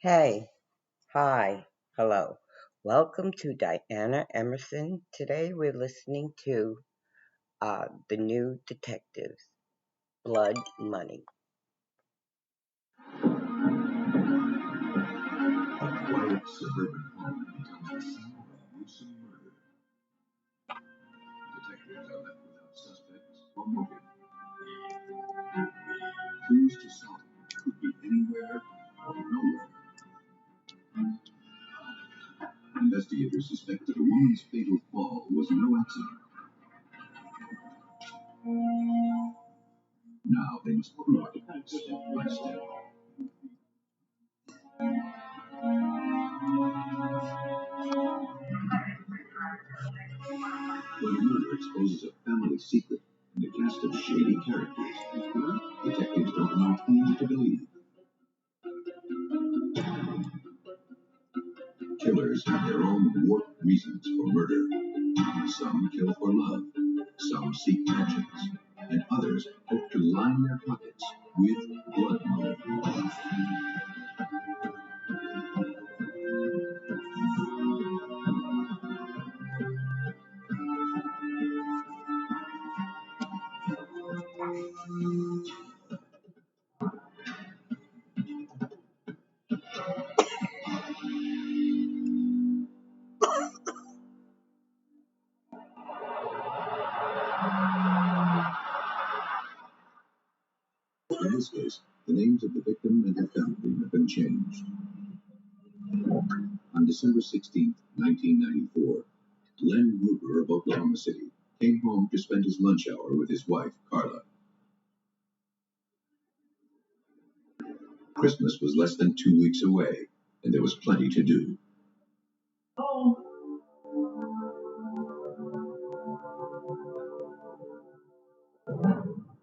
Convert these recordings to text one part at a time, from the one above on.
Hey, hi, hello. Welcome to Diana Emerson. Today we're listening to The New Detectives, Blood Money. A quiet suburban home becomes the scene of a gruesome murder. Detectives are left without suspects or motive. Clues to solve could be anywhere or nowhere. Investigators suspect that the woman's fatal fall was no accident. Now they must prove it step by step. When a murder exposes a family secret and a cast of shady characters, detectives don't know whom to believe. Killers have their own warped reasons for murder. Some kill for love, some seek vengeance, and others hope to line their pockets with blood money. In this case, the names of the victim and her family have been changed. On December 16, 1994, Len Gruber of Oklahoma City came home to spend his lunch hour with his wife, Carla. Christmas was less than 2 weeks away, and there was plenty to do.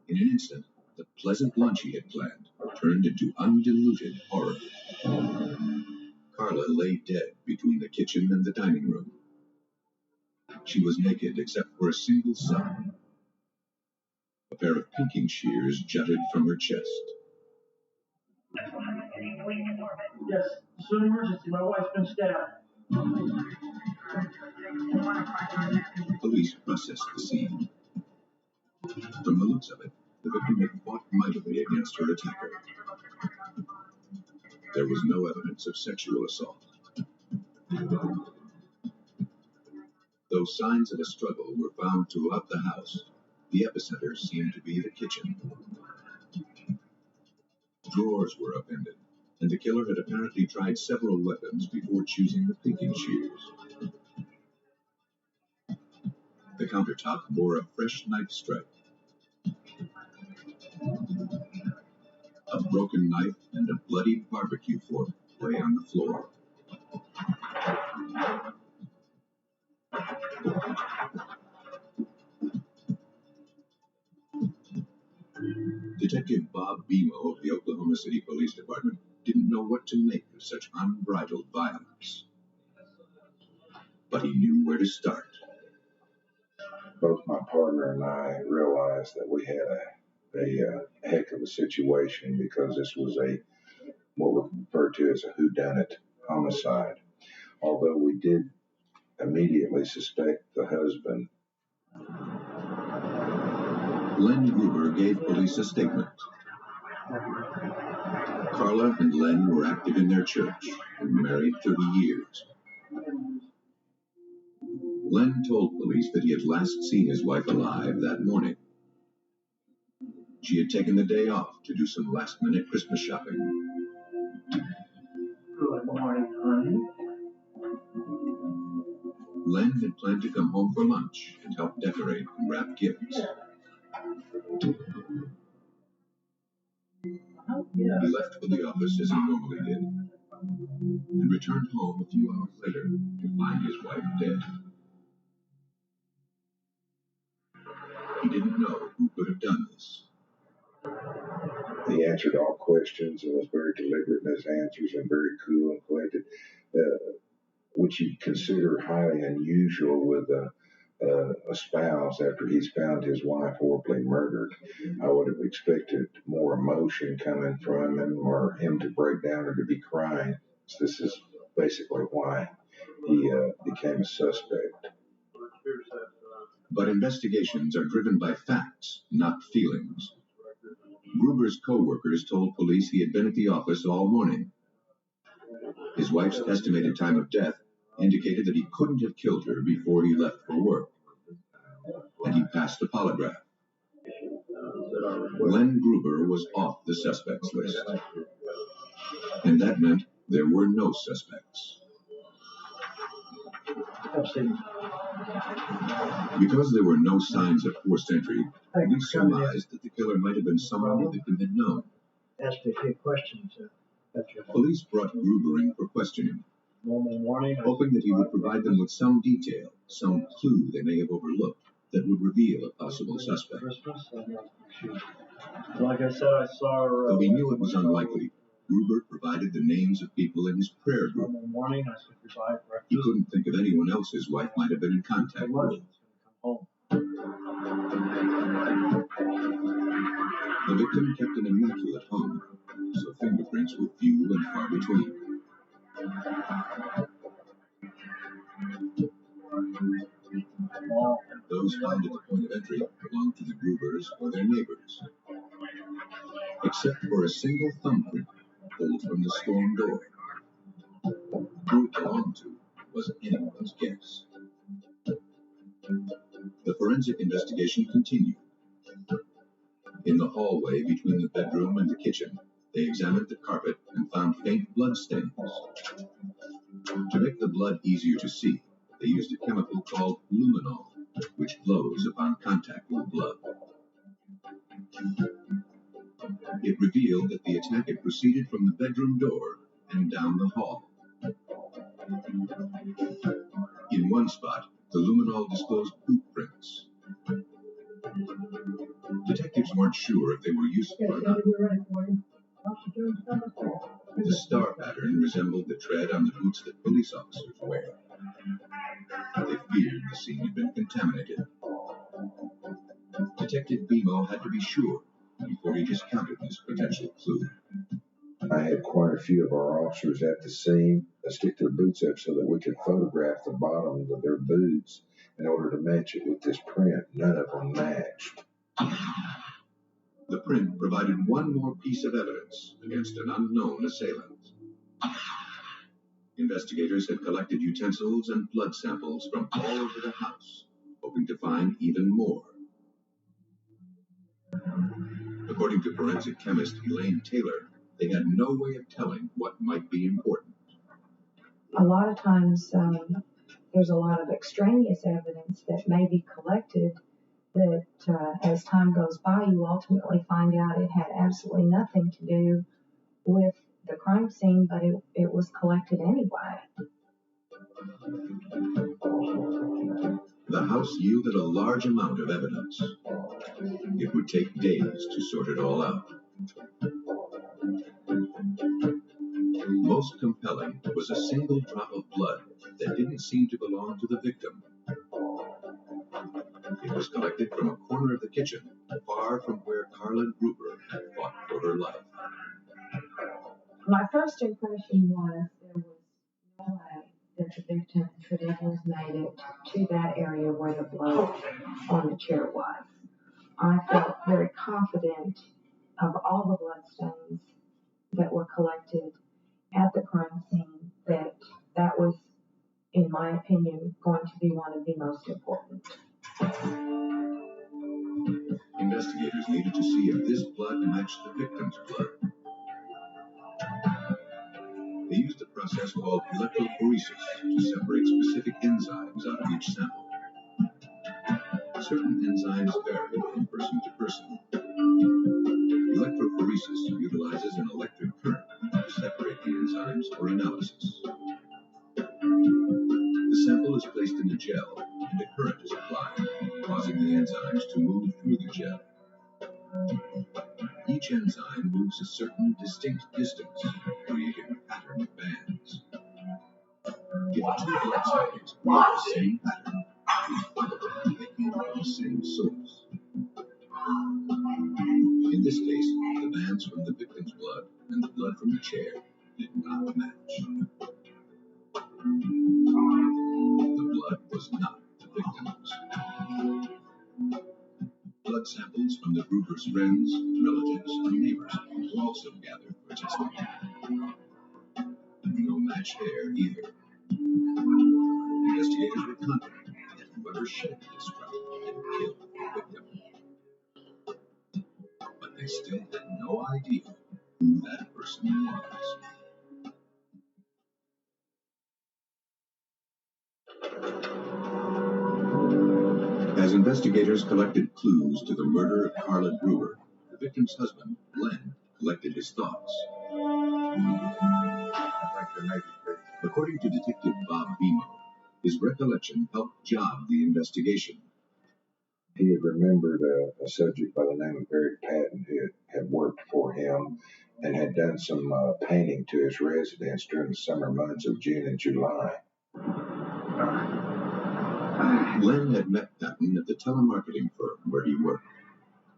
In an instant, the pleasant lunch he had planned turned into undiluted horror. Carla lay dead between the kitchen and the dining room. She was naked except for a single sock. A pair of pinking shears jutted from her chest. Yes, it's an emergency. My wife's been stabbed. Police processed the scene. From the looks of it, the victim had fought mightily against her attacker. There was no evidence of sexual assault. Though signs of a struggle were found throughout the house, the epicenter seemed to be the kitchen. Drawers were upended, and the killer had apparently tried several weapons before choosing the pinking shears. The countertop bore a fresh knife strike. A broken knife and a bloodied barbecue fork lay on the floor. Detective Bob Bemo of the Oklahoma City Police Department didn't know what to make of such unbridled violence. But he knew where to start. Both my partner and I realized that we had a heck of a situation because this was a what we refer to as a whodunit homicide. Although we did immediately suspect the husband. Len Gruber gave police a statement. Carla and Len were active in their church and married 30 years. Len told police that he had last seen his wife alive that morning. She had taken the day off to do some last-minute Christmas shopping. Good morning, honey. Len had planned to come home for lunch and help decorate and wrap gifts. He left for the office as he normally did, and returned home a few hours later to find his wife dead. He didn't know who could have done this. He answered all questions and was very deliberate in his answers and very cool and collected, which you'd consider highly unusual with a spouse after he's found his wife horribly murdered. I would have expected more emotion coming from him or him to break down or to be crying. This is basically why he became a suspect. But investigations are driven by facts, not feelings. Gruber's co-workers told police he had been at the office all morning. His wife's estimated time of death indicated that he couldn't have killed her before he left for work. And he passed the polygraph. Glenn Gruber was off the suspects list. And that meant there were no suspects. Because there were no signs of forced entry, police surmised that the killer might have been someone the victim had known. Ask a few questions. Police brought Gruber in for questioning, Normal morning. hoping that he would provide them with some detail, some clue they may have overlooked that would reveal a possible suspect. Christmas. Like I said, I saw her. Though he knew it was unlikely, Gruber provided the names of people in his prayer group. Normal morning. I said goodbye at breakfast. He couldn't think of anyone else his wife might have been in contact with. Come home. The victim kept an immaculate home, so fingerprints were few and far between. Those found at the point of entry belonged to the Grubers or their neighbors, except for a single thumbprint pulled from the storm door. Who it belonged to was anyone's guess. The forensic investigation continued. In the hallway between the bedroom and the kitchen, they examined the carpet and found faint blood stains. To make the blood easier to see, they used a chemical called luminol, which glows upon contact with blood. It revealed that the attack had proceeded from the bedroom door and down the hall. In one spot, the luminol disclosed boot prints. Detectives weren't sure if they were useful or not. The star pattern resembled the tread on the boots that police officers wear. They feared the scene had been contaminated. Detective Bemo had to be sure before he discounted this potential clue. I had quite a few of our officers at the scene stick their boots up so that we could photograph the bottoms of their boots in order to match it with this print. None of them matched. The print provided one more piece of evidence against an unknown assailant. Investigators had collected utensils and blood samples from all over the house, hoping to find even more. According to forensic chemist Elaine Taylor, they had no way of telling what might be important. A lot of times there's a lot of extraneous evidence that may be collected that as time goes by, you ultimately find out it had absolutely nothing to do with the crime scene, but it was collected anyway. The house yielded a large amount of evidence. It would take days to sort it all out. Most compelling was a single drop of blood that didn't seem to belong to the victim. It was collected from a corner of the kitchen, far from where Carla Gruber had fought for her life. My first impression was there was no way that the victim could ever have made it to that area where the blood on the chair was. I felt very confident of all the bloodstains that were collected at the crime scene, that was, in my opinion, going to be one of the most important. Investigators needed to see if this blood matched the victim's blood. They used a process called electrophoresis to separate specific enzymes out of each sample. Certain enzymes vary from person to person. Electrophoresis utilizes an electric current to separate the enzymes for analysis. The sample is placed in a gel, and a current is applied, causing the enzymes to move through the gel. Each enzyme moves a certain distinct distance, creating a pattern of bands. If two blood samples create the same pattern, we probably they came from the same source. In this case, the bands from the victim's blood and the blood from the chair did not match. The blood was not the victim's. Blood samples from the Gruber's friends, relatives, and neighbors were also gathered for testing. No match there either. Investigators were confident that whoever shed this drug had killed the victim. But they still had no idea who that person was. As investigators collected clues to the murder of Carla Gruber, the victim's husband, Glenn, collected his thoughts. According to Detective Bob Bemo, his recollection helped jog the investigation. He had remembered a subject by the name of Eric Patton who had worked for him and had done some painting to his residence during the summer months of June and July. Glenn had met Patton at the telemarketing firm where he worked.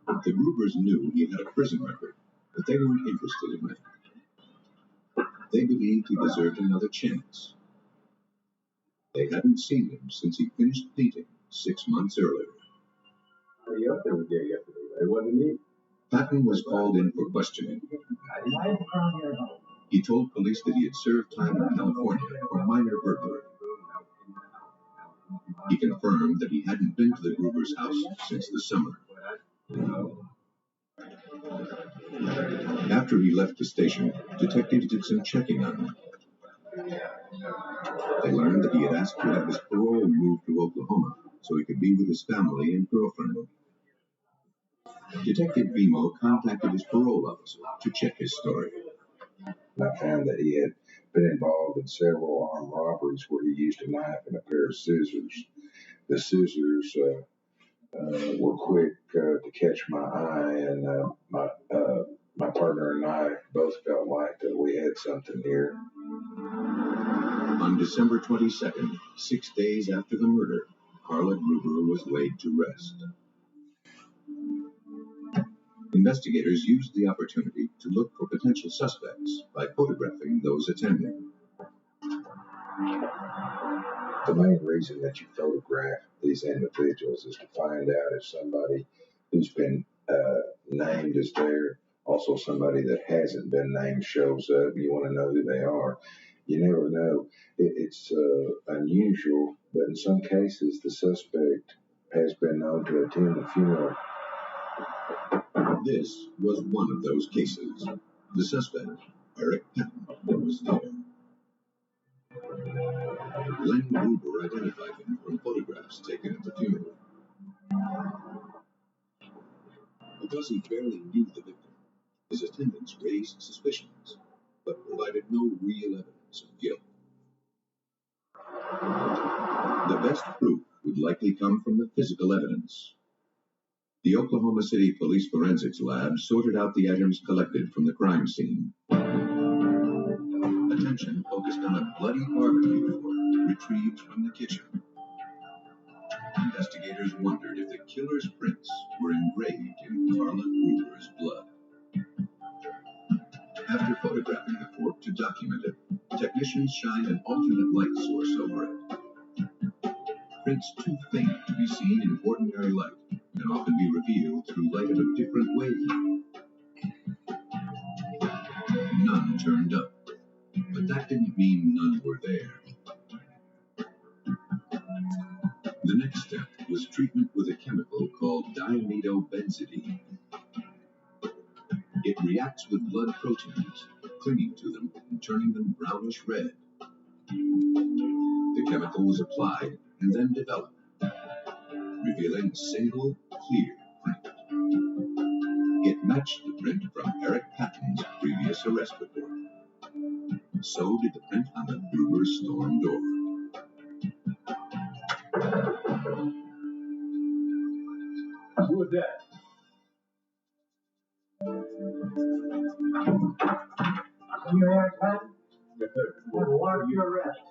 The Grubers knew he had a prison record, but they weren't interested in that. They believed he deserved another chance. They hadn't seen him since he finished painting 6 months earlier. Somebody else that was there yesterday, but it wasn't me. Patton was called in for questioning. Why is the crime here at home? He told police that he had served time in California for minor burglary. He confirmed that he hadn't been to the Gruber's house since the summer. After he left the station, detectives did some checking on him. They learned that he had asked to have his parole moved to Oklahoma so he could be with his family and girlfriend. Detective Bemo contacted his parole officer to check his story. I found that he had been involved in several armed robberies where he used a knife and a pair of scissors. The scissors were quick to catch my eye, and my partner and I both felt like that we had something here. On December 22nd, 6 days after the murder, Carla Gruber was laid to rest. Investigators used the opportunity to look for potential suspects by photographing those attending. The main reason that you photograph these individuals is to find out if somebody who's been named is there, also somebody that hasn't been named shows up. You want to know who they are. You never know. It's unusual, but in some cases, the suspect has been known to attend the funeral. This was one of those cases. The suspect, Eric Patton, was there. Glenn Gruber identified him from photographs taken at the funeral. Because he barely knew the victim, his attendance raised suspicions, but provided no real evidence of guilt. The best proof would likely come from the physical evidence. The Oklahoma City Police Forensics Lab sorted out the items collected from the crime scene. Attention focused on a bloody barbecue fork retrieved from the kitchen. Investigators wondered if the killer's prints were engraved in Carla Gruber's blood. After photographing the fork to document it, technicians shined an alternate light source over it. Prints too faint to be seen in ordinary light can often be revealed through light of a different wavelength. None turned up, but that didn't mean none were there. The next step was treatment with a chemical called diamidobenzidine. It reacts with blood proteins, clinging to them and turning them brownish red. The chemical was applied and then developed, revealing a single, clear print. It matched the print from Eric Patton's previous arrest report. So did the print on the Gruber's storm door. Who was that? You Eric Patton? Yes, sir. I have a warrant for your arrest.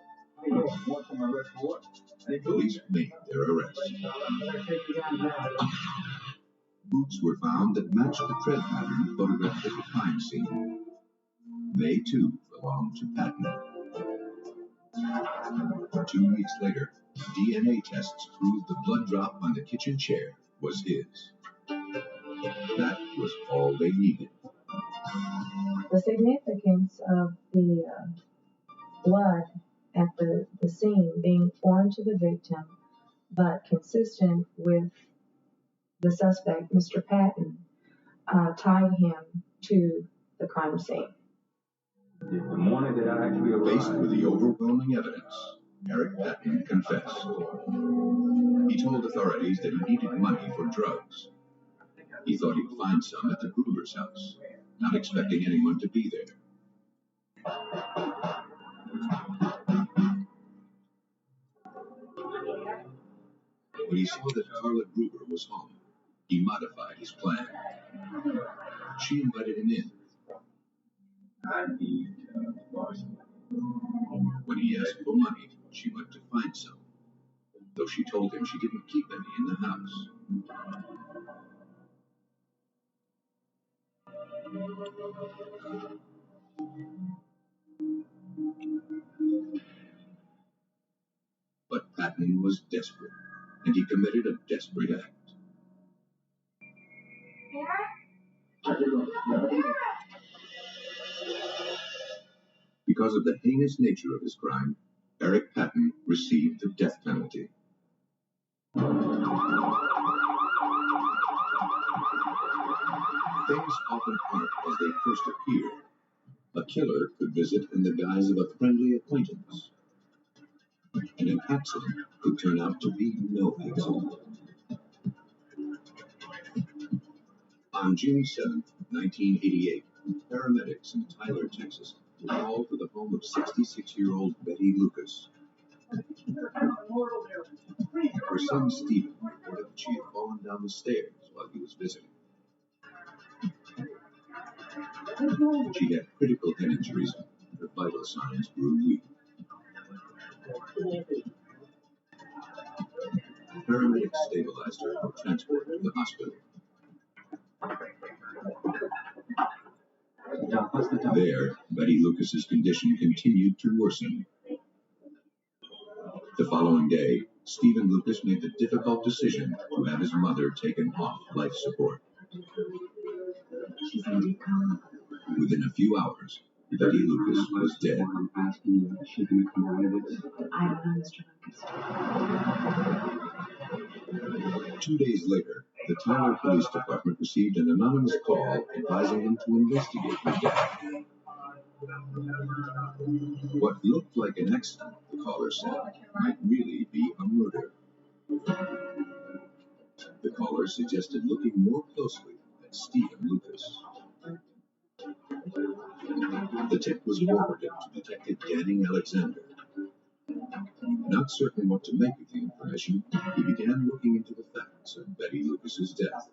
Warrant for my arrest for what? Police made their arrest. Better take you down now. Boots were found that matched the tread pattern photographed at the crime scene. They, too, belonged to Patton. 2 weeks later, DNA tests proved the blood drop on the kitchen chair was his. That was all they needed. The significance of the blood at the scene being foreign to the victim, but consistent with the suspect, Mr. Patton, tied him to the crime scene. The morning that I actually arrived, Faced with the overwhelming evidence, Eric Patton confessed. He told authorities that he needed money for drugs. He thought he'd find some at the Gruber's house, not expecting anyone to be there. When he saw that Carla Gruber was home, he modified his plan. She invited him in. I need to borrow some money. When he asked for money, she went to find some, though she told him she didn't keep any in the house. But Patton was desperate, and he committed a desperate act. Because of the heinous nature of his crime, Eric Patton received the death penalty. Things often aren't as they first appear. A killer could visit in the guise of a friendly acquaintance. And an accident could turn out to be no accident. On June 7, 1988, paramedics in Tyler, Texas, called to the home of 66-year-old Betty Lucas. Her son Stephen reported that she had fallen down the stairs while he was visiting. She had critical head injuries, and her vital signs grew weak. Paramedics stabilized her for transport to the hospital. There, Betty Lucas's condition continued to worsen. The following day, Stephen Lucas made the difficult decision to have his mother taken off life support. She's in deep coma. Within a few hours, Betty Lucas was dead. I'm asking you, is she going to come out of this? I don't know, Mr. Lucas. 2 days later, the Tyler Police Department received an anonymous call advising them to investigate her death. What looked like an accident, the caller said, might really be a murder. The caller suggested looking more closely at Stephen Lucas. The tip was forwarded to Detective Danny Alexander. Not certain what to make of the information, he began looking into the facts of Betty Lucas's death.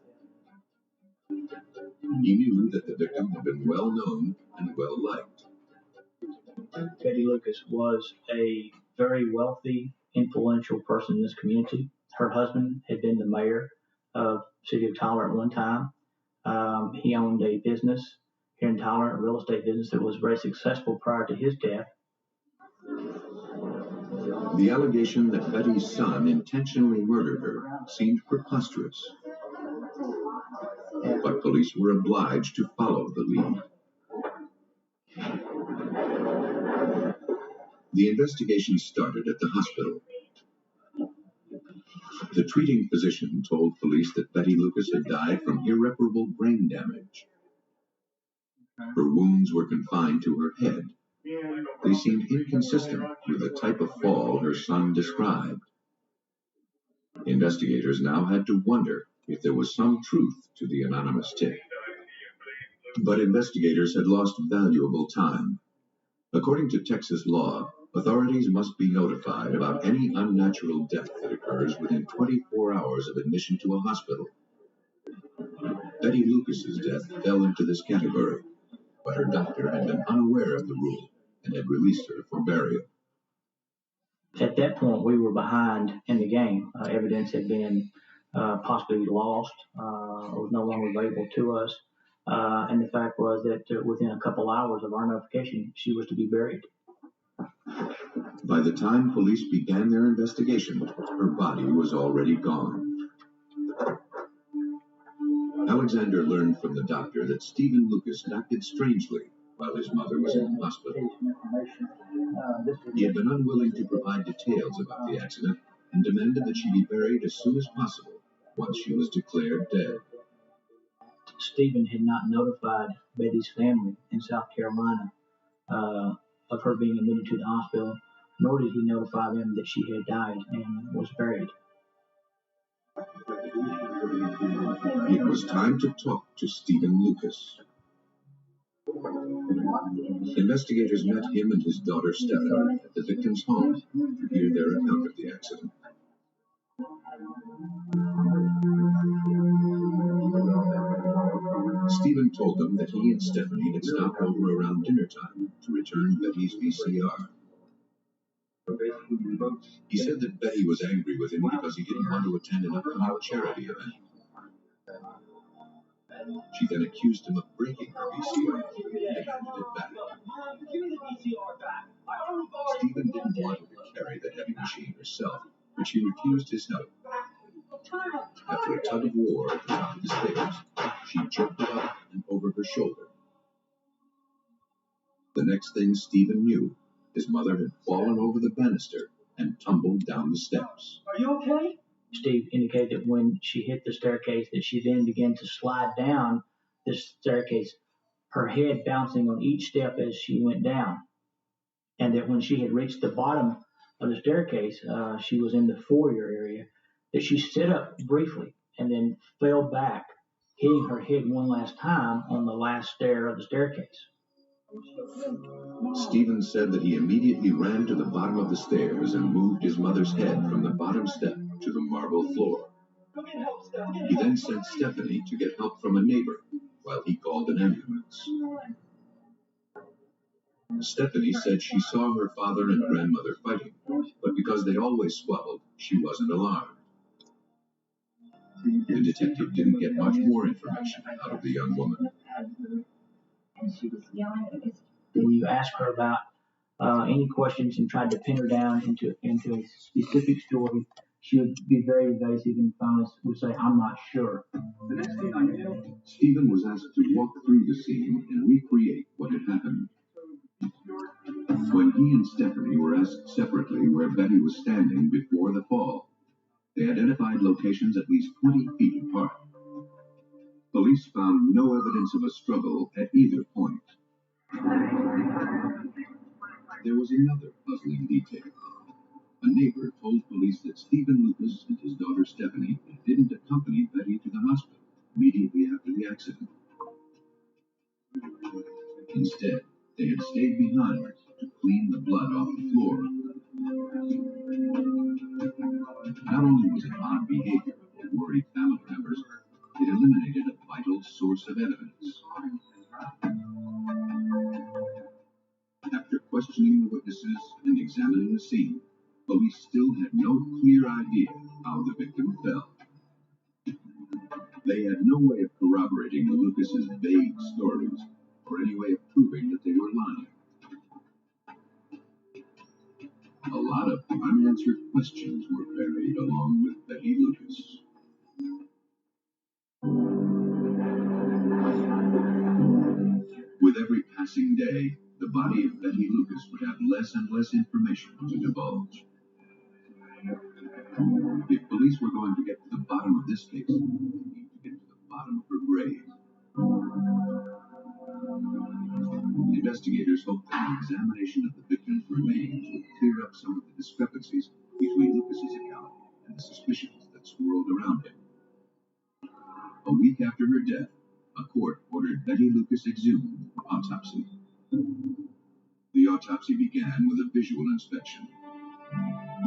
He knew that the victim had been well known and well liked. Betty Lucas was a very wealthy, influential person in this community. Her husband had been the mayor of the city of Tyler at one time. He owned a business here in Tyler, a real estate business that was very successful prior to his death. The allegation that Betty's son intentionally murdered her seemed preposterous. But police were obliged to follow the lead. The investigation started at the hospital. The treating physician told police that Betty Lucas had died from irreparable brain damage. Her wounds were confined to her head. They seemed inconsistent with the type of fall her son described. Investigators now had to wonder if there was some truth to the anonymous tip. But investigators had lost valuable time. According to Texas law, authorities must be notified about any unnatural death that occurs within 24 hours of admission to a hospital. Betty Lucas's death fell into this category, but her doctor had been unaware of the rule and had released her for burial. At that point, we were behind in the game. Evidence had been possibly lost or was no longer available to us. And the fact was that within a couple hours of our notification, she was to be buried. By the time police began their investigation, her body was already gone. Alexander learned from the doctor that Stephen Lucas had acted strangely while his mother was in the hospital. He had been unwilling to provide details about the accident and demanded that she be buried as soon as possible once she was declared dead. Stephen had not notified Betty's family in South Carolina of her being admitted to the hospital, nor did he notify them that she had died and was buried. It was time to talk to Stephen Lucas. Investigators met him and his daughter Stephanie at the victim's home to hear their account of the accident. Stephen told them that he and Stephanie had stopped over around dinner time to return Betty's VCR. He said that Betty was angry with him because he didn't want to attend an upcoming charity event. She then accused him of breaking her VCR and handed it back. Stephen didn't want her to carry the heavy machine herself, but she refused his help. After a tug of war at the top of the stairs, she jerked it up and over her shoulder. The next thing Stephen knew, his mother had fallen over the banister and tumbled down the steps. Are you okay? Steve indicated that when she hit the staircase, that she then began to slide down this staircase, her head bouncing on each step as she went down. And that when she had reached the bottom of the staircase, she was in the foyer area, that she stood up briefly and then fell back, hitting her head one last time on the last stair of the staircase. Stephen said that he immediately ran to the bottom of the stairs and moved his mother's head from the bottom step to the marble floor. He then sent Stephanie to get help from a neighbor while he called an ambulance. Stephanie said she saw her father and grandmother fighting, but because they always squabbled, she wasn't alarmed. The detective didn't get much more information out of the young woman. When you asked her about any questions and tried to pin her down into a specific story, she would be very evasive and finally would say, "I'm not sure." Stephen was asked to walk through the scene and recreate what had happened. When he and Stephanie were asked separately where Betty was standing before the fall, they identified locations at least 20 feet apart. Police found no evidence of a struggle at either point. There was another puzzling detail. A neighbor told police that Stephen Lucas and his daughter Stephanie didn't accompany Betty to the hospital immediately after the accident. Instead, they had stayed behind to clean the blood off the floor. Not only was it odd behavior of worried family members, it eliminated a vital source of evidence. After questioning the witnesses and examining the scene, police still had no clear idea how the victim fell. They had no way of corroborating the Lucas's vague stories or any way of proving that they were lying. A lot of unanswered questions were buried along with Betty Lucas. With every passing day, the body of Betty Lucas would have less and less information to divulge. If police were going to get to the bottom of this case, they need to get to the bottom of her grave. Investigators hoped that an examination of the victim's remains would clear up some of the discrepancies between Lucas's account and the suspicions that swirled around him. A week after her death, a court ordered Betty Lucas exhumed for autopsy. The autopsy began with a visual inspection.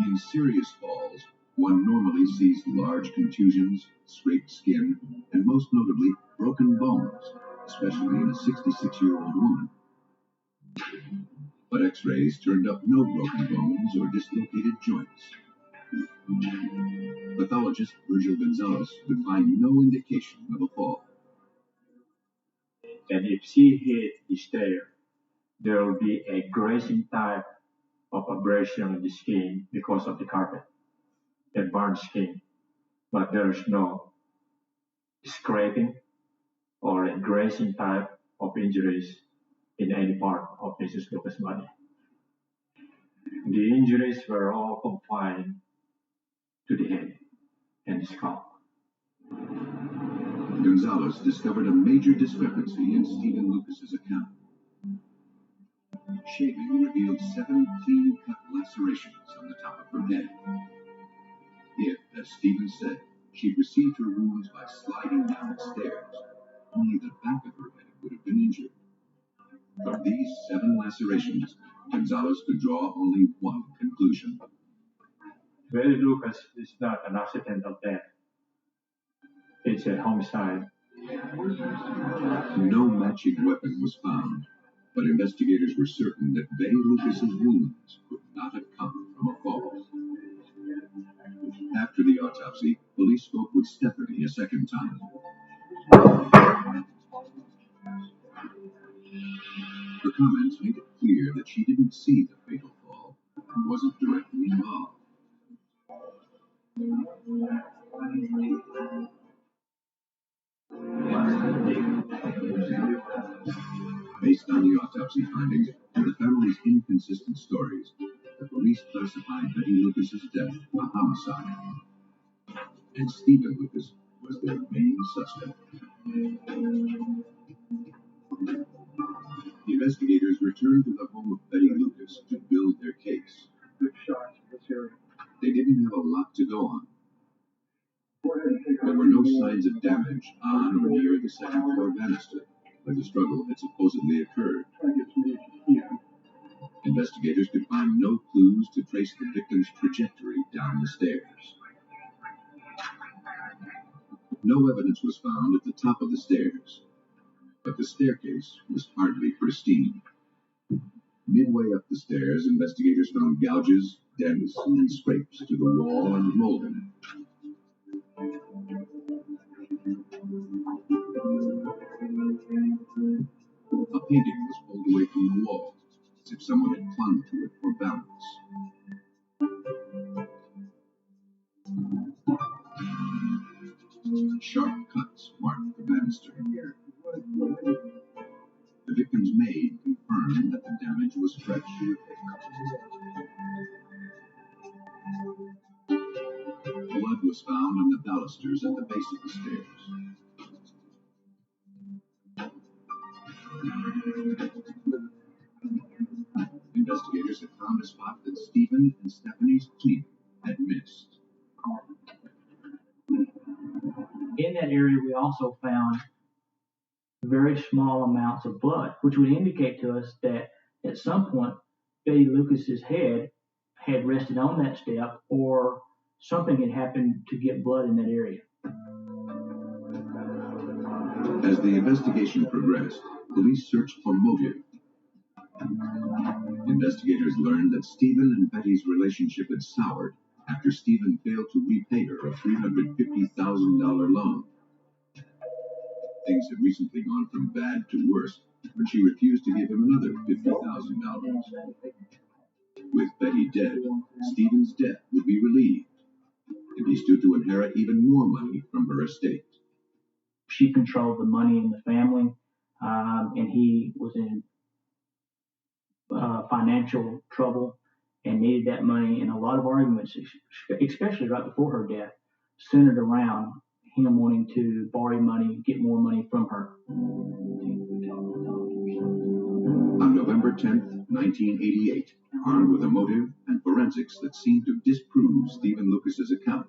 In serious falls, one normally sees large contusions, scraped skin, and most notably, broken bones, especially in a 66-year-old woman. But X-rays turned up no broken bones or dislocated joints. Pathologist Virgil Gonzalez could find no indication of a fall. And if she hit the stair, there will be a grazing type of abrasion on the skin because of the carpet that burns skin. But there is no scraping or a grazing type of injuries in any part of Mrs. Lucas' body. The injuries were all confined to the head and the scalp. Gonzalez discovered a major discrepancy in Stephen Lucas's account. Shaving revealed 7 clean-cut lacerations on the top of her head. If, as Stephen said, she'd received her wounds by sliding down the stairs, only the back of her head would have been injured. From these 7 lacerations, Gonzalez could draw only one conclusion. Betty Lucas is not an accidental death. It's a homicide. No matching weapon was found, but investigators were certain that Betty Lucas's wounds could not have come from a fall. After the autopsy, police spoke with Stephanie a second time. Her comments made it clear that she didn't see the fatal fall and wasn't directly involved. Based on the autopsy findings and the family's inconsistent stories, the police classified Betty Lucas's death a homicide, and Stephen Lucas was their main suspect. Investigators returned to the home of Betty Lucas to build their case. They didn't have a lot to go on. There were no signs of damage on or near the second floor banister, where the struggle had supposedly occurred. Investigators could find no clues to trace the victim's trajectory down the stairs. No evidence was found at the top of the stairs, but the staircase was hardly pristine. Midway up the stairs, investigators found gouges, dents, and scrapes to the wall and molding. A painting was pulled away from the wall, as if someone had clung to it for balance. Sharp cuts marked the banister. The victim's maid confirmed that the damage was fresh. Blood was found on the balusters at the base of the stairs. Investigators had found a spot that Stephen and Stephanie's cleaner had missed. In that area, we also found very small amounts of blood, which would indicate to us that at some point Betty Lucas's head had rested on that step, or something had happened to get blood in that area. As the investigation progressed, police searched for motive. Investigators learned that Stephen and Betty's relationship had soured after Stephen failed to repay her a $350,000 loan. Things had recently gone from bad to worse when she refused to give him another $50,000. With Betty dead, Stephen's debt would be relieved, and he stood to inherit even more money from her estate. She controlled the money in the family, and he was in financial trouble and needed that money. And a lot of arguments, especially right before her death, centered around him wanting to borrow money, get more money from her. On November 10th, 1988, armed with a motive and forensics that seemed to disprove Stephen Lucas's account,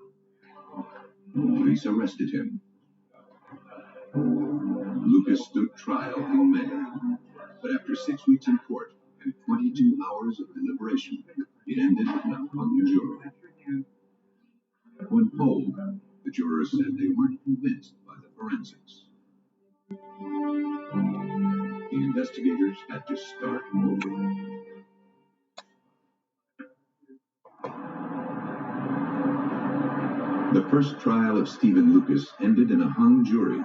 police arrested him. Lucas stood trial in May, but after 6 weeks in court and 22 hours of deliberation, it ended in a hung jury. When polled, the jurors said they weren't convinced by the forensics. The investigators had to start over. The first trial of Stephen Lucas ended in a hung jury.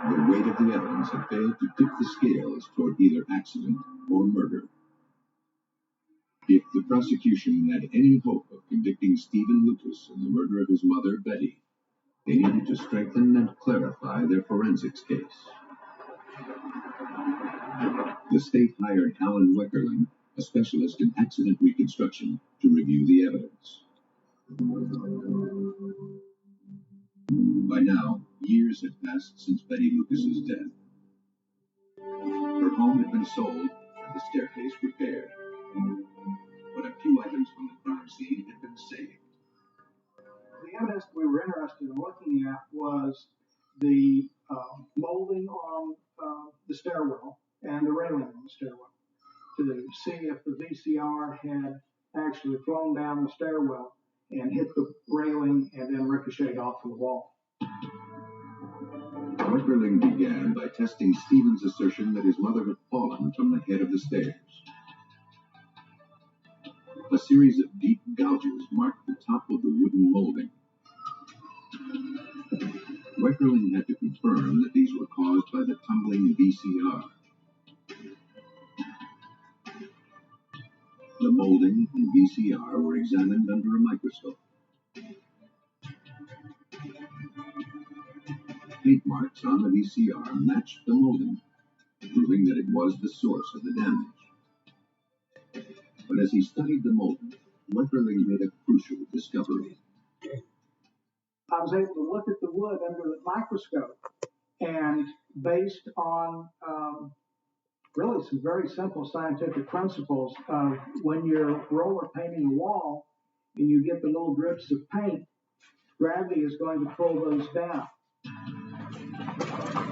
The weight of the evidence had failed to tip the scales toward either accident or murder. If the prosecution had any hope of convicting Stephen Lucas in the murder of his mother, Betty, they needed to strengthen and clarify their forensics case. The state hired Alan Weckerling, a specialist in accident reconstruction, to review the evidence. By now, years had passed since Betty Lucas's death. Her home had been sold and the staircase repaired, but a few items from the crime scene had been saved. The evidence we were interested in looking at was the molding on the stairwell and the railing on the stairwell to see if the VCR had actually flown down the stairwell and hit the railing and then ricocheted off of the wall. Weckerling began by testing Stephen's assertion that his mother had fallen from the head of the stairs. A series of deep gouges marked the top of the wooden molding. Weckerling had to confirm that these were caused by the tumbling VCR. The molding and VCR were examined under a microscope. Paint marks on the VCR matched the molding, proving that it was the source of the damage. But as he studied the molding, Weckerling made a crucial discovery. I was able to look at the wood under the microscope, and based on really some very simple scientific principles, when you're roller painting a wall and you get the little drips of paint, gravity is going to pull those down.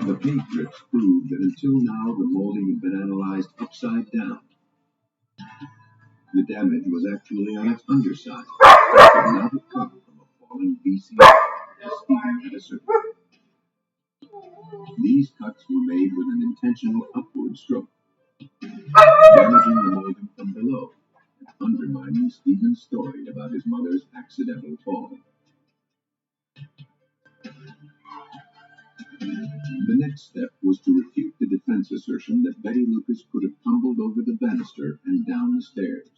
The paint drips proved that until now the molding had been analyzed upside down. The damage was actually on its underside. It could not have come from a fallen VCR, as Stephen had asserted. These cuts were made with an intentional upward stroke, damaging the molding from below, undermining Stephen's story about his mother's accidental fall. The next step was to refute the defense assertion that Betty Lucas could have tumbled over the banister and down the stairs.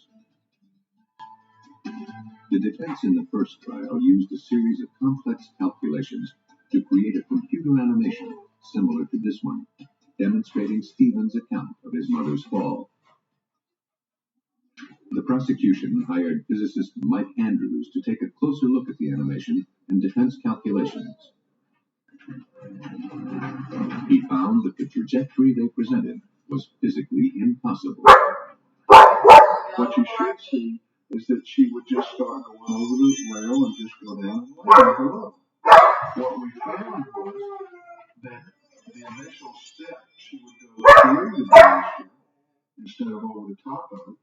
The defense in the first trial used a series of complex calculations to create a computer animation similar to this one, demonstrating Stephen's account of his mother's fall. The prosecution hired physicist Mike Andrews to take a closer look at the animation and defense calculations. He found that the trajectory they presented was physically impossible. What you should see is that she would just start going over the rail and just go down and below. What we found was that the initial step, she would go through the banister instead of over the top of it.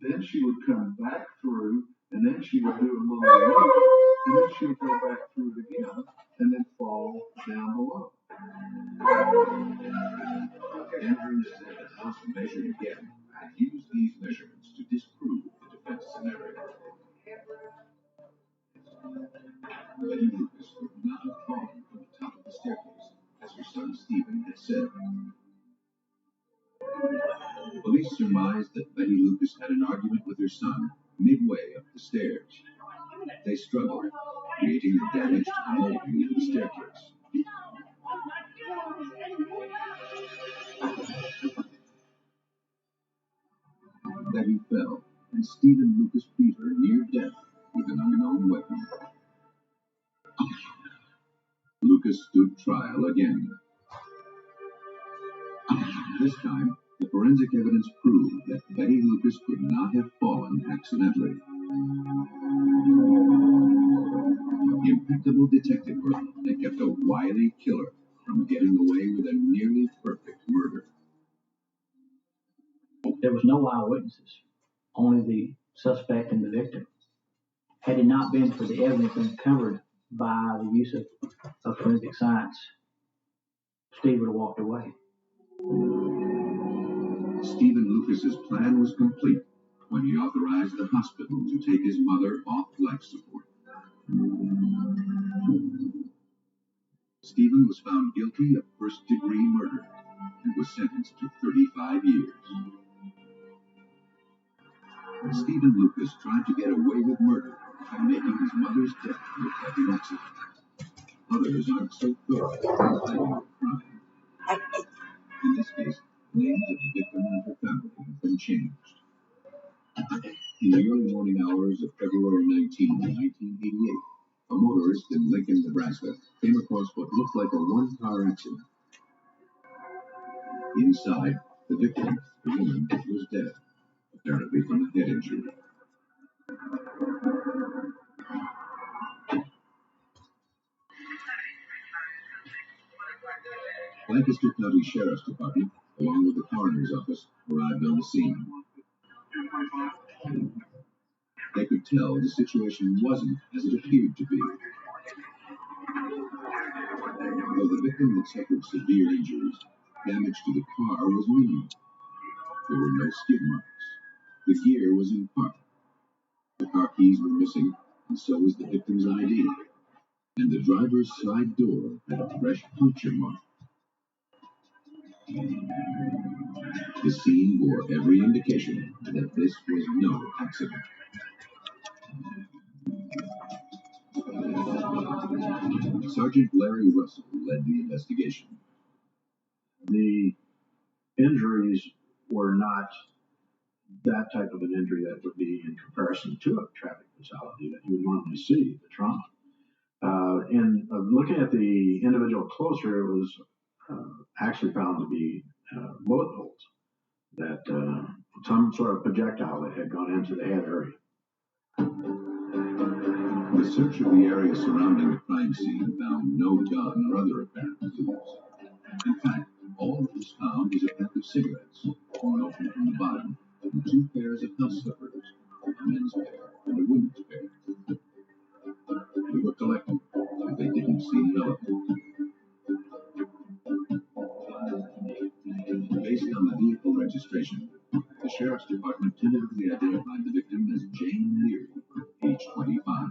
Then she would come back through, and then she would do a little loop, and then she would go back through it again, and then fall down below. Andrews said that once measured again, had used these measurements to disprove the defense scenario. Betty Lucas would not have fallen from the top of the staircase, as her son Stephen had said. Police surmised that Betty Lucas had an argument with her son midway up the stairs. They struggled, creating the damage to the molding of the staircase. Betty fell, and Stephen Lucas beat her near death with an unknown weapon. Lucas stood trial again. This time, the forensic evidence proved that Betty Lucas could not have fallen accidentally. Impeccable detective work that kept a wily killer from getting away with a nearly perfect murder. There was no eyewitnesses, only the suspect and the victim. Had it not been for the evidence uncovered by the use of forensic science, Steve would have walked away. Stephen Lucas's plan was complete when he authorized the hospital to take his mother off life support. Stephen was found guilty of first-degree murder and was sentenced to 35 years. Stephen Lucas tried to get away with murder by making his mother's death look like an accident. Others aren't so thorough in hiding the crime. In this case, names of the victim and her family have been changed. In the early morning hours of February 19, 1988, a motorist in Lincoln, Nebraska, came across what looked like a one-car accident. Inside, the victim, the woman, was dead, apparently from a head injury. Lancaster County Sheriff's Department, along with the coroner's office, arrived on the scene. They could tell the situation wasn't as it appeared to be. Though the victim had suffered severe injuries, damage to the car was minimal. There were no skid marks. The gear was in park. The car keys were missing, and so was the victim's ID. And the driver's side door had a fresh puncture mark. The scene bore every indication that this was no accident. Sergeant Larry Russell led the investigation. The injuries were not that type of an injury that would be in comparison to a traffic fatality that you would normally see, the trauma. In looking at the individual closer, it was actually found to be bullet holes that some sort of projectile that had gone into the head area. The search of the area surrounding the crime scene found no gun or other apparent clues. In fact, all that was found was a pack of cigarettes, torn open from the bottom, and two pairs of house slippers, a men's pair and a women's pair. They were collected, but they didn't seem relevant. Based on the vehicle registration, the Sheriff's Department tentatively identified the victim as Jane Leary, age 25.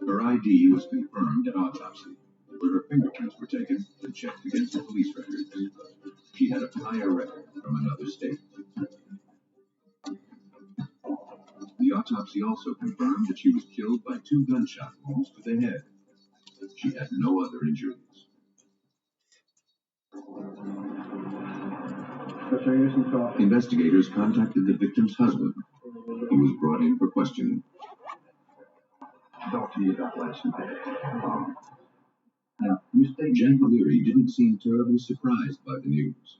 Her ID was confirmed at autopsy, where her fingerprints were taken and checked against the police records. She had a prior record from another state. The autopsy also confirmed that she was killed by 2 gunshot wounds to the head. She had no other injuries. Investigators contacted the victim's husband. He was brought in for questioning. Talk to you about last night. Now, Jack Leary didn't seem terribly surprised by the news.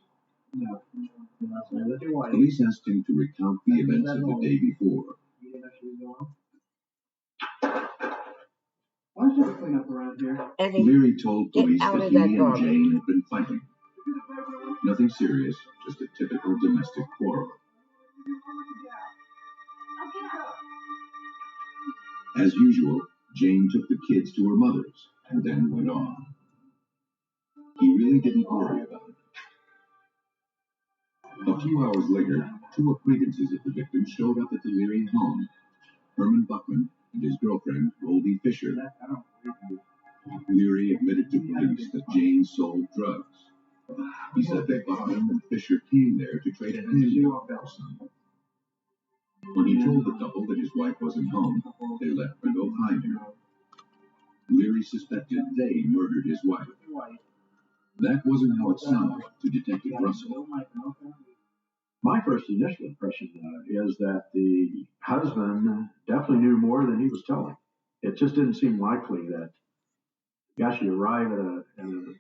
Police asked him to recount the events of the day before. Why don't you clean up around here? Eddie, Leary told police out that of he that and garbage. Jane had been fighting. Nothing serious, just a typical domestic quarrel. As usual, Jane took the kids to her mother's and then went on. He really didn't worry about it. A few hours later, 2 acquaintances of the victim showed up at the Leary home. Herman Buckman and his girlfriend, Goldie Fisher. Leary admitted to police that Jane sold drugs. He said that Buckman and Fisher came there to trade a handgun for some. When he told the couple that his wife wasn't home, they left to go find her. Leary suspected they murdered his wife. That wasn't how it sounded to Detective Russell. My first initial impression is that the husband definitely knew more than he was telling. It just didn't seem likely that, gosh, you arrive at an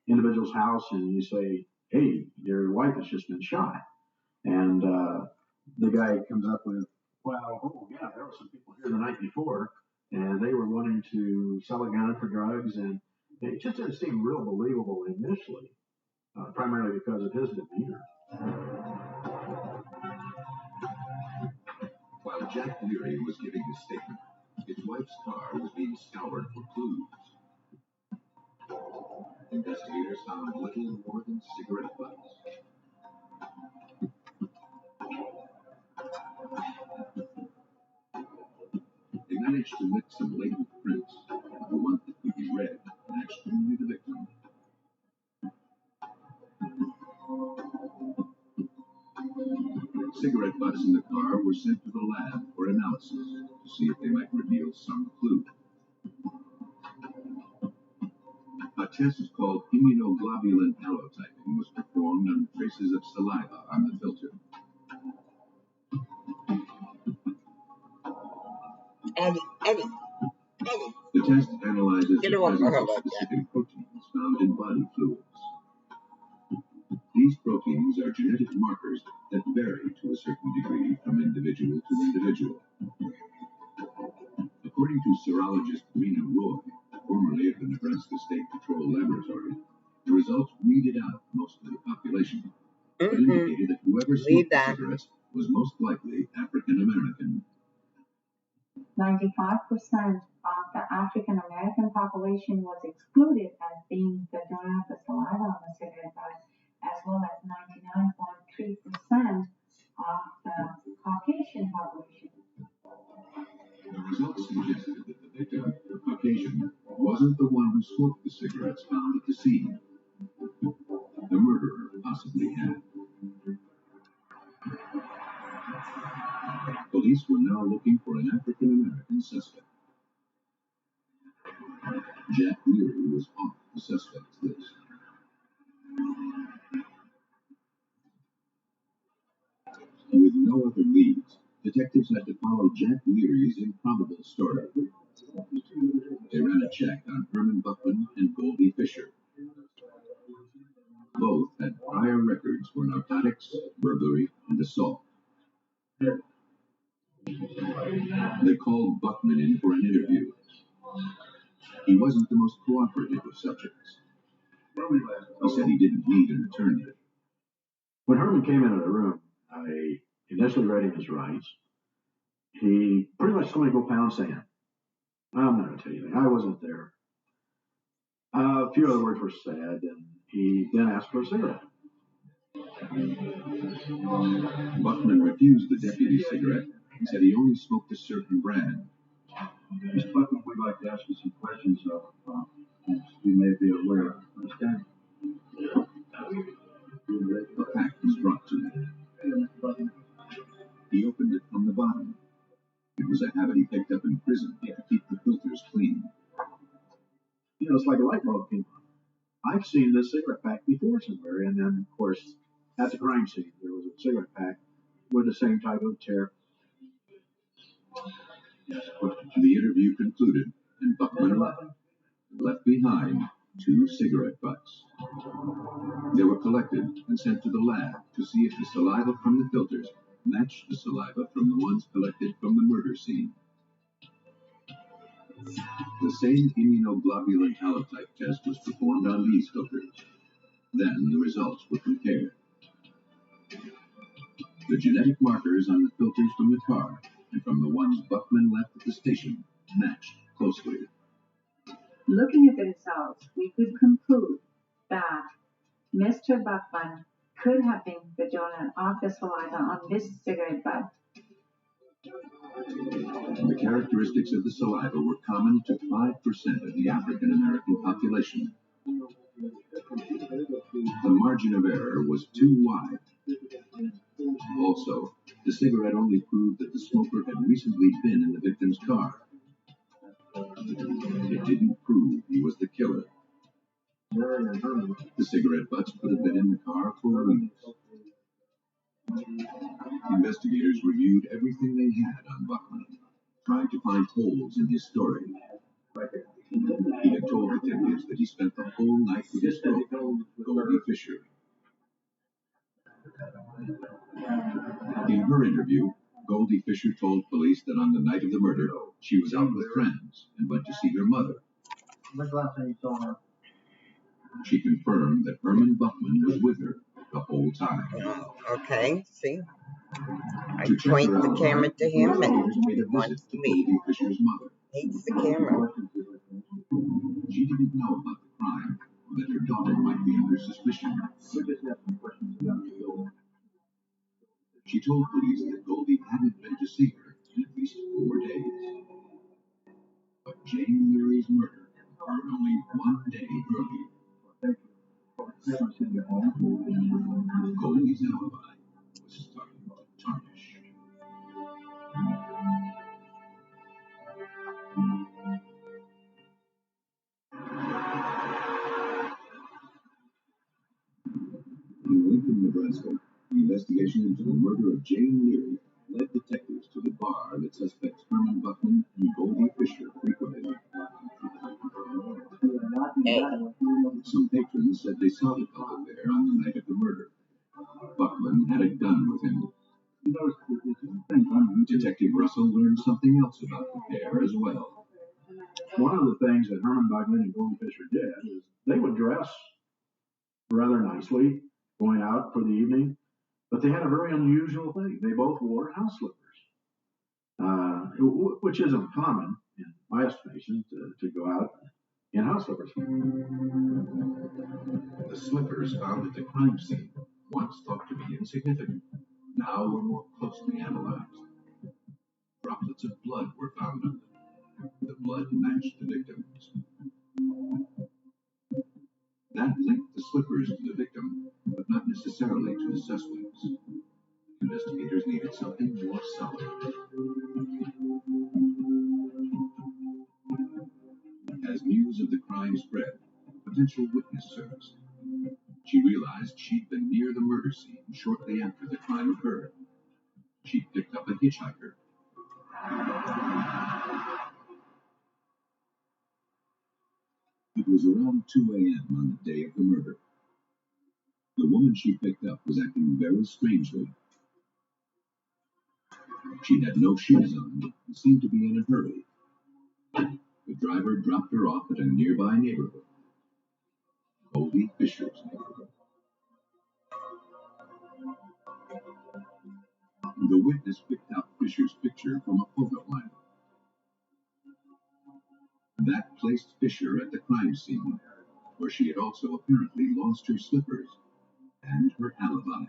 individual's house and you say, hey, your wife has just been shot. And the guy comes up with, well, oh, yeah, there were some people here the night before, and they were wanting to sell a gun for drugs. And it just didn't seem real believable initially, primarily because of his demeanor. While Jack Leary was giving his statement, his wife's car was being scoured for clues. Investigators found little more than cigarette butts. managed to lick some labeled prints. The ones that could be read matched only the victim. Cigarette butts in the car were sent to the lab for analysis to see if they might reveal some clue. A test called immunoglobulin allotyping was performed on traces of saliva on the filter. Eddie. The test analyzes the You don't want to presence talk of about that. specific proteins found in body fluids. These proteins are genetic markers that vary to a certain degree from individual to individual. According to serologist Rena Roy, formerly at the Nebraska State Patrol Laboratory, the results weeded out most of the population, but indicated that whoever smoked the cigarettes was most likely African American. 95% of the African American population was excluded as being the donor of the saliva on the cigarette butt, as well as 99.3% of the Caucasian population. The results suggested that the victim, the Caucasian, wasn't the one who smoked the cigarettes found at the scene. The murderer possibly had. Police were now looking for an African American suspect. Jack Leary was off the suspects list. With no other leads, detectives had to follow Jack Leary's improbable story. They ran a check on Herman Buckman and Goldie Fisher. Both had prior records for narcotics, burglary, and assault. They called Buckman in for an interview. He wasn't the most cooperative of subjects. He said he didn't need an attorney. When Herman came into the room, I initially read him his rights. He pretty much told me to go pound sand. I'm not going to tell you that. I wasn't there. A few other words were said, and he then asked for a cigarette. Buckman refused the deputy's cigarette and said he only smoked a certain brand. Mr. Buckman, we'd like to ask you some questions, as you may be aware. Understand? A pack was brought to him. He opened it from the bottom. It was a habit he picked up in prison to keep the filters clean. You know, it's like a light bulb came on. I've seen this cigarette pack before somewhere, and then, of course, at the crime scene, there was a cigarette pack with the same type of tear. The interview concluded, and Buckman left behind 2 cigarette butts. They were collected and sent to the lab to see if the saliva from the filters matched the saliva from the ones collected from the murder scene. The same immunoglobulin allotype test was performed on these filters. Then the results were compared. The genetic markers on the filters from the car and from the ones Buckman left at the station matched closely. Looking at the results, we could conclude that Mr. Buckman could have been the donor of the saliva on this cigarette butt. The characteristics of the saliva were common to 5% of the African American population. The margin of error was too wide. Also, the cigarette only proved that the smoker had recently been in the victim's car. It didn't prove he was the killer. The cigarette butts could have been in the car for weeks. Investigators reviewed everything they had on Buckman, trying to find holes in his story. He had told detectives that he spent the whole night with his girlfriend, Goldie Fisher. In her interview, Goldie Fisher told police that on the night of the murder, she was out with friends and went to see her mother. When's the last time you saw her? She confirmed that Herman Buckman was with her the whole time. Okay, see? I To check point her the alibi, camera to him and investigators he made a wants visit to to leave. Goldie Fisher's mother. Hates the camera. She didn't know about the crime or that her daughter might be under suspicion. She told police that Goldie hadn't been to see her in at least 4 days. Jane Leary's murder occurred only 1 day earlier. Goldie's alibi was starting to tarnish. In Lincoln, Nebraska, the investigation into the murder of Jane Leary led detectives to the bar that suspects Herman Buckman and Goldie Fisher frequented. Some patrons said they saw the couple there on the night of the murder. Buckman had a gun with him. Detective Russell learned something else about the pair as well. One of the things that Herman Buckman and Goldie Fisher did is they would dress rather nicely going out for the evening, but they had a very unusual thing. They both wore house slippers, which isn't common in my estimation to go out in house slippers. The slippers found at the crime scene, once thought to be insignificant, now were more closely analyzed. Droplets of blood were found on them. The blood matched the victim's. That linked the slippers to the victim, but not necessarily to the suspects. Investigators needed something more solid. As news of the crime spread, a potential witness surfaced. She realized she'd been near the murder scene shortly after the crime occurred. She picked up a hitchhiker. It was around 2 a.m. on the day of the murder. The woman she picked up was acting very strangely. She had no shoes on and seemed to be in a hurry. The driver dropped her off at a nearby neighborhood, Goldie Fisher's neighborhood. The witness picked out Fisher's picture from a photo lineup. That placed Fisher at the crime scene, where she had also apparently lost her slippers and her alibi.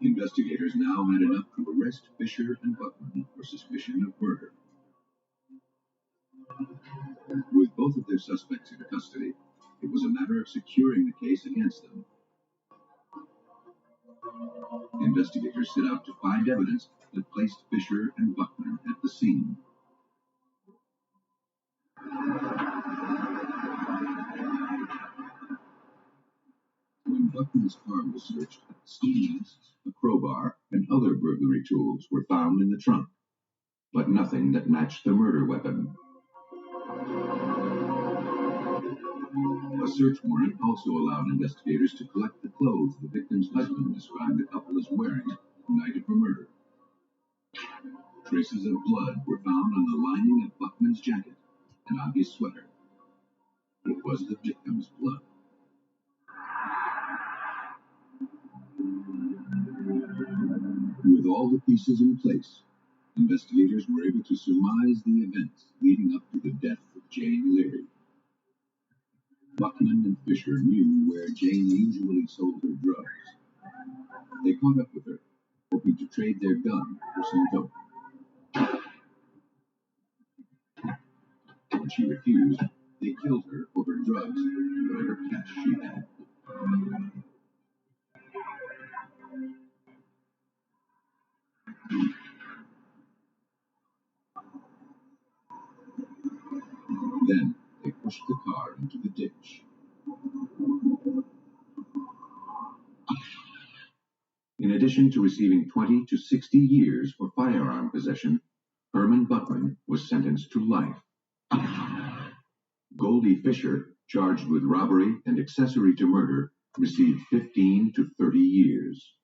Investigators now had enough to arrest Fisher and Buckman for suspicion of murder. With both of their suspects in custody, it was a matter of securing the case against them. Investigators set out to find evidence that placed Fisher and Buckman at the scene. When Buckman's car was searched, ski masks, a crowbar, and other burglary tools were found in the trunk, but nothing that matched the murder weapon. A search warrant also allowed investigators to collect the clothes the victim's husband described the couple as wearing the night of the murder. Traces of blood were found on the lining of Buckman's jacket and on his sweater. It was the victim's blood. With all the pieces in place, investigators were able to surmise the events leading up to the death of Jane Leary. Buckman and Fisher knew where Jane usually sold her drugs. They caught up with her, hoping to trade their gun for some dope. When she refused, they killed her for her drugs and whatever cash she had. Then they pushed the car into the ditch. In addition to receiving 20 to 60 years for firearm possession, Herman Buckman was sentenced to life. Goldie Fisher, charged with robbery and accessory to murder, received 15 to 30 years.